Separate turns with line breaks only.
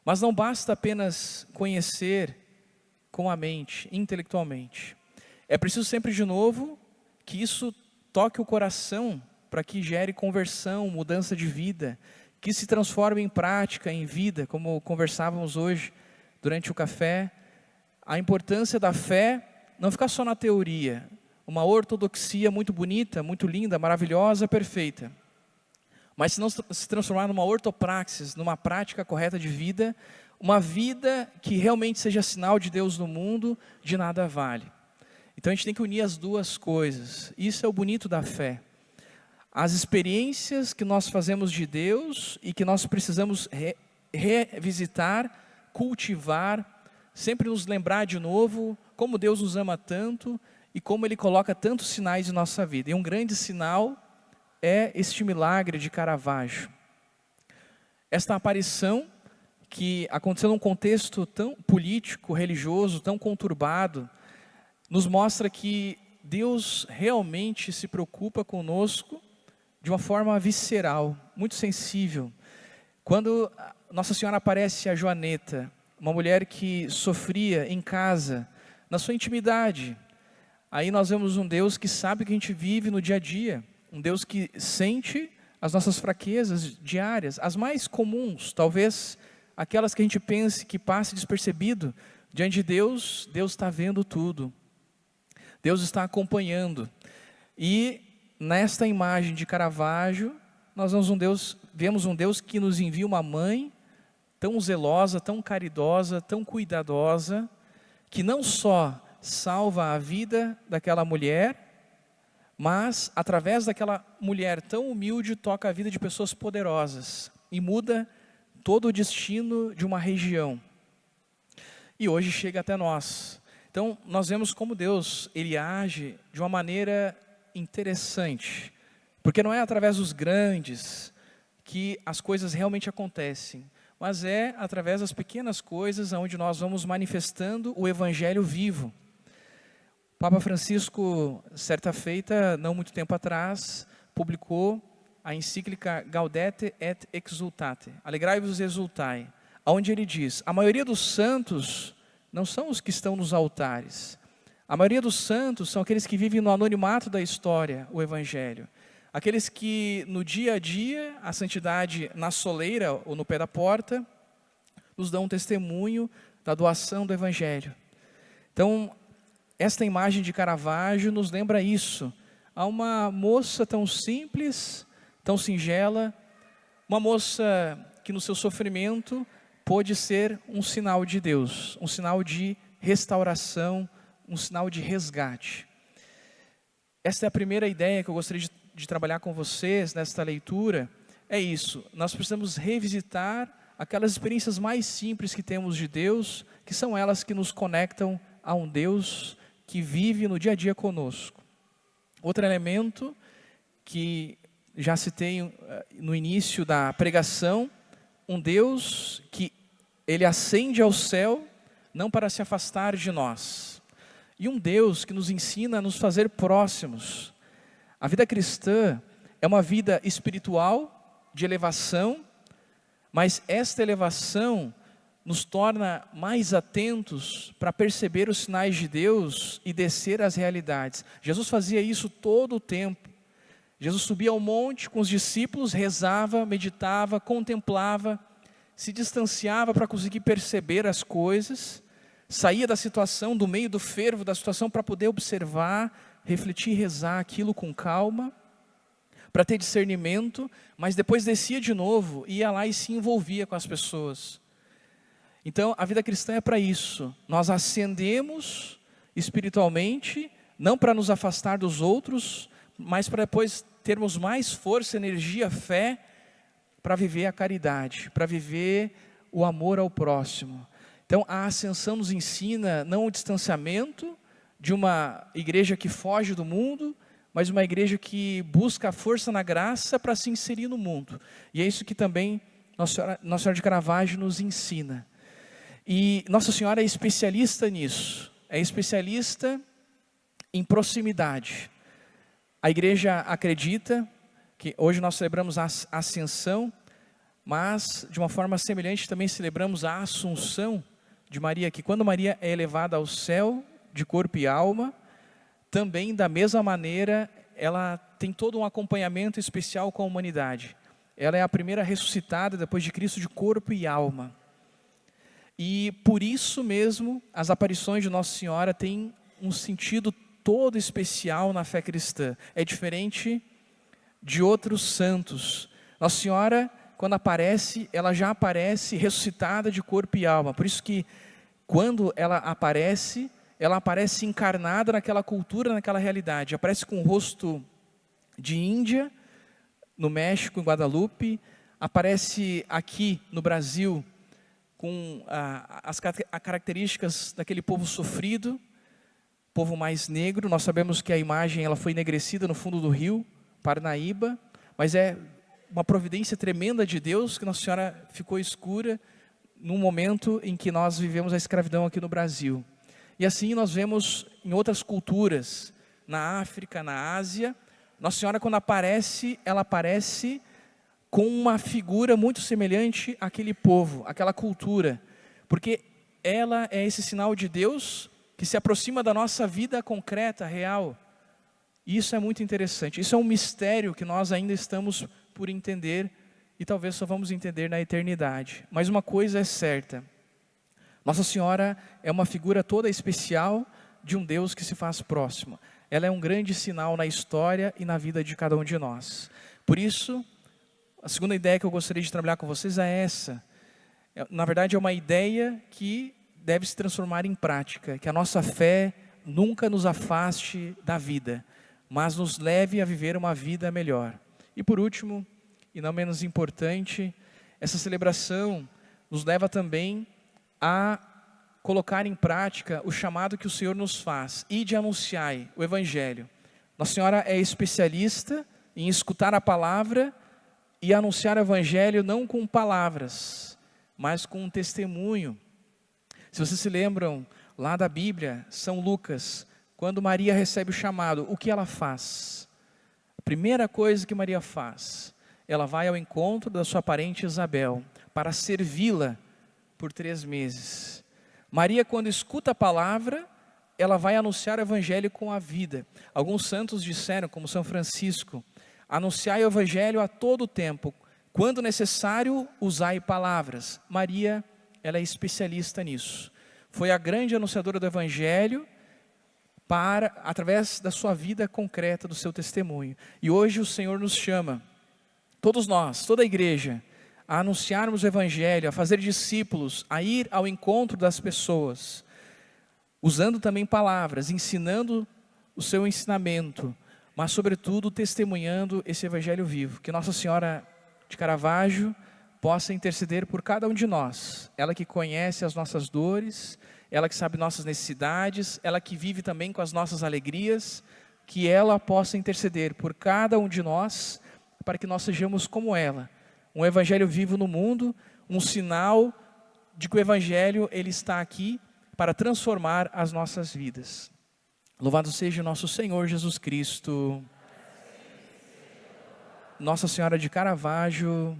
Mas não basta apenas conhecer com a mente, intelectualmente. É preciso sempre de novo que isso toque o coração para que gere conversão, mudança de vida, que se transforme em prática, em vida, como conversávamos hoje durante o café. A importância da fé não ficar só na teoria, uma ortodoxia muito bonita, muito linda, maravilhosa, perfeita. Mas se não se transformar numa ortopraxis, numa prática correta de vida, uma vida que realmente seja sinal de Deus no mundo, de nada vale. Então a gente tem que unir as duas coisas. Isso é o bonito da fé. As experiências que nós fazemos de Deus e que nós precisamos revisitar, cultivar, sempre nos lembrar de novo como Deus nos ama tanto e como Ele coloca tantos sinais em nossa vida. E um grande sinal é este milagre de Caravaggio. Esta aparição que aconteceu num contexto tão político, religioso, tão conturbado, nos mostra que Deus realmente se preocupa conosco de uma forma visceral, muito sensível. Quando Nossa Senhora aparece a Joaneta, uma mulher que sofria em casa, na sua intimidade, aí nós vemos um Deus que sabe o que a gente vive no dia a dia, um Deus que sente as nossas fraquezas diárias, as mais comuns, talvez aquelas que a gente pense que passe despercebido. Diante de Deus, Deus está vendo tudo. Deus está acompanhando. E nesta imagem de Caravaggio, nós vemos um Deus que nos envia uma mãe tão zelosa, tão caridosa, tão cuidadosa, que não só salva a vida daquela mulher, mas através daquela mulher tão humilde, toca a vida de pessoas poderosas e muda todo o destino de uma região. E hoje chega até nós. Então nós vemos como Deus, Ele age de uma maneira interessante, porque não é através dos grandes que as coisas realmente acontecem, mas é através das pequenas coisas onde nós vamos manifestando o Evangelho vivo. Papa Francisco, certa feita, não muito tempo atrás, publicou a encíclica Gaudete et Exultate, Alegrai-vos e exultai, onde ele diz: a maioria dos santos não são os que estão nos altares. A maioria dos santos são aqueles que vivem no anonimato da história, o Evangelho. Aqueles que no dia a dia, a santidade na soleira ou no pé da porta, nos dão um testemunho da doação do Evangelho. Então, esta imagem de Caravaggio nos lembra isso. Há uma moça tão simples, tão singela, uma moça que no seu sofrimento pôde ser um sinal de Deus, um sinal de restauração, um sinal de resgate. Esta é a primeira ideia que eu gostaria de trabalhar com vocês nesta leitura. É isso, nós precisamos revisitar aquelas experiências mais simples que temos de Deus, que são elas que nos conectam a um Deus que vive no dia a dia conosco. Outro elemento que já citei no início da pregação, um Deus que Ele ascende ao céu, não para se afastar de nós. E um Deus que nos ensina a nos fazer próximos. A vida cristã é uma vida espiritual, de elevação, mas esta elevação nos torna mais atentos para perceber os sinais de Deus e descer às realidades. Jesus fazia isso todo o tempo. Jesus subia ao monte com os discípulos, rezava, meditava, contemplava, se distanciava para conseguir perceber as coisas, saía da situação, do meio do fervo da situação, para poder observar, refletir e rezar aquilo com calma, para ter discernimento, mas depois descia de novo, ia lá e se envolvia com as pessoas. Então a vida cristã é para isso, nós ascendemos espiritualmente, não para nos afastar dos outros, mas para depois termos mais força, energia, fé, para viver a caridade, para viver o amor ao próximo. Então a ascensão nos ensina não o distanciamento de uma igreja que foge do mundo, mas uma igreja que busca a força na graça para se inserir no mundo. E é isso que também Nossa Senhora de Caravaggio nos ensina. E Nossa Senhora é especialista nisso, é especialista em proximidade. A igreja acredita que hoje nós celebramos a ascensão, mas de uma forma semelhante também celebramos a Assunção de Maria, que quando Maria é elevada ao céu de corpo e alma, também da mesma maneira ela tem todo um acompanhamento especial com a humanidade. Ela é a primeira ressuscitada depois de Cristo de corpo e alma. E por isso mesmo as aparições de Nossa Senhora têm um sentido todo especial na fé cristã. É diferente de outros santos. Nossa Senhora, quando aparece, ela já aparece ressuscitada de corpo e alma. Por isso que quando ela aparece encarnada naquela cultura, naquela realidade. Aparece com o rosto de Índia, no México, em Guadalupe. Aparece aqui no Brasil com as características daquele povo sofrido, povo mais negro. Nós sabemos que a imagem ela foi enegrecida no fundo do rio Parnaíba, mas é uma providência tremenda de Deus que Nossa Senhora ficou escura num momento em que nós vivemos a escravidão aqui no Brasil. E assim nós vemos em outras culturas, na África, na Ásia, Nossa Senhora quando aparece, ela aparece com uma figura muito semelhante àquele povo, àquela cultura, porque ela é esse sinal de Deus que se aproxima da nossa vida concreta, real. E isso é muito interessante, isso é um mistério que nós ainda estamos por entender e talvez só vamos entender na eternidade. Mas uma coisa é certa, Nossa Senhora é uma figura toda especial de um Deus que se faz próximo. Ela é um grande sinal na história e na vida de cada um de nós. Por isso, a segunda ideia que eu gostaria de trabalhar com vocês é essa. Na verdade, é uma ideia que deve se transformar em prática, que a nossa fé nunca nos afaste da vida, mas nos leve a viver uma vida melhor. E por último, e não menos importante, essa celebração nos leva também a colocar em prática o chamado que o Senhor nos faz, ide anunciai o Evangelho. Nossa Senhora é especialista em escutar a palavra e anunciar o Evangelho não com palavras, mas com um testemunho. Se vocês se lembram lá da Bíblia, São Lucas, quando Maria recebe o chamado, o que ela faz? A primeira coisa que Maria faz, ela vai ao encontro da sua parente Isabel, para servi-la por 3 meses. Maria, quando escuta a palavra, ela vai anunciar o Evangelho com a vida. Alguns santos disseram, como São Francisco, anunciai o Evangelho a todo tempo, quando necessário, usai palavras. Maria, ela é especialista nisso. Foi a grande anunciadora do Evangelho, através da sua vida concreta, do seu testemunho. E hoje o Senhor nos chama, todos nós, toda a igreja, a anunciarmos o Evangelho, a fazer discípulos, a ir ao encontro das pessoas, usando também palavras, ensinando o seu ensinamento, mas sobretudo testemunhando esse Evangelho vivo. Que Nossa Senhora de Caravaggio possa interceder por cada um de nós, ela que conhece as nossas dores, ela que sabe nossas necessidades, ela que vive também com as nossas alegrias, que ela possa interceder por cada um de nós, para que nós sejamos como ela, um Evangelho vivo no mundo, um sinal de que o Evangelho ele está aqui para transformar as nossas vidas. Louvado seja o nosso Senhor Jesus Cristo. Nossa Senhora de Caravaggio,